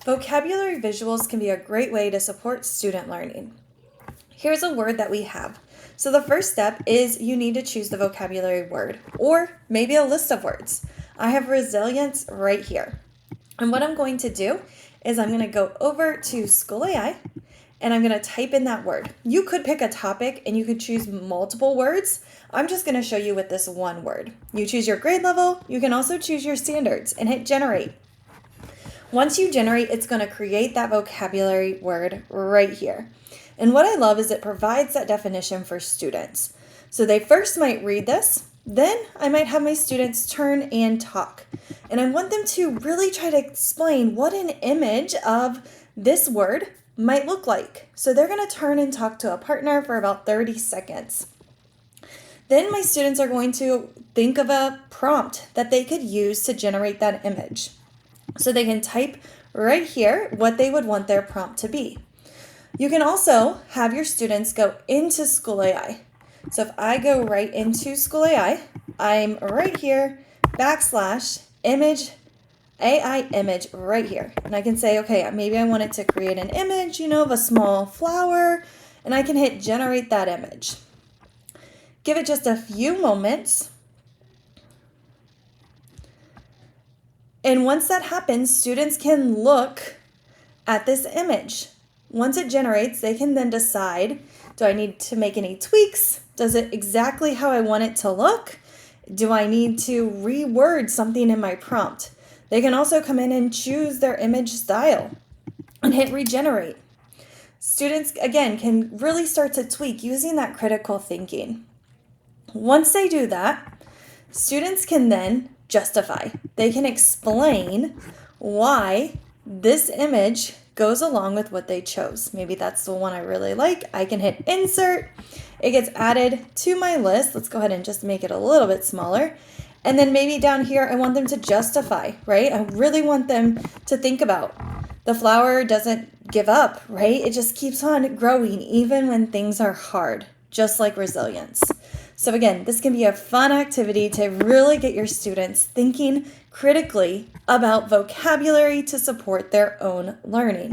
Vocabulary visuals can be a great way to support student learning. Here's a word that we have. So the first step is you need to choose the vocabulary word or maybe a list of words. I have resilience right here. And what I'm going to do is I'm going to go over to School AI and I'm going to type in that word. You could pick a topic and you could choose multiple words. I'm just going to show you with this one word. You choose your grade level. You can also choose your standards and hit generate. Once you generate, it's going to create that vocabulary word right here. And what I love is it provides that definition for students. So they first might read this, then I might have my students turn and talk. And I want them to really try to explain what an image of this word might look like. So they're going to turn and talk to a partner for about 30 seconds. Then my students are going to think of a prompt that they could use to generate that image. So they can type right here what they would want their prompt to be. You can also have your students go into School AI. So if I go right into School AI, I'm right here, /image, AI image right here. And I can say, okay, maybe I want it to create an image, of a small flower, and I can hit generate that image. Give it just a few moments. And once that happens, students can look at this image. Once it generates, they can then decide, do I need to make any tweaks? Does it exactly how I want it to look? Do I need to reword something in my prompt? They can also come in and choose their image style and hit regenerate. Students, again, can really start to tweak using that critical thinking. Once they do that, students can then justify. They can explain why this image goes along with what they chose. Maybe that's the one I really like. I can hit insert. It gets added to my list. Let's go ahead and just make it a little bit smaller. And then maybe down here, I want them to justify, right? I really want them to think about the flower doesn't give up, right? It just keeps on growing even when things are hard, just like resilience. So again, this can be a fun activity to really get your students thinking critically about vocabulary to support their own learning.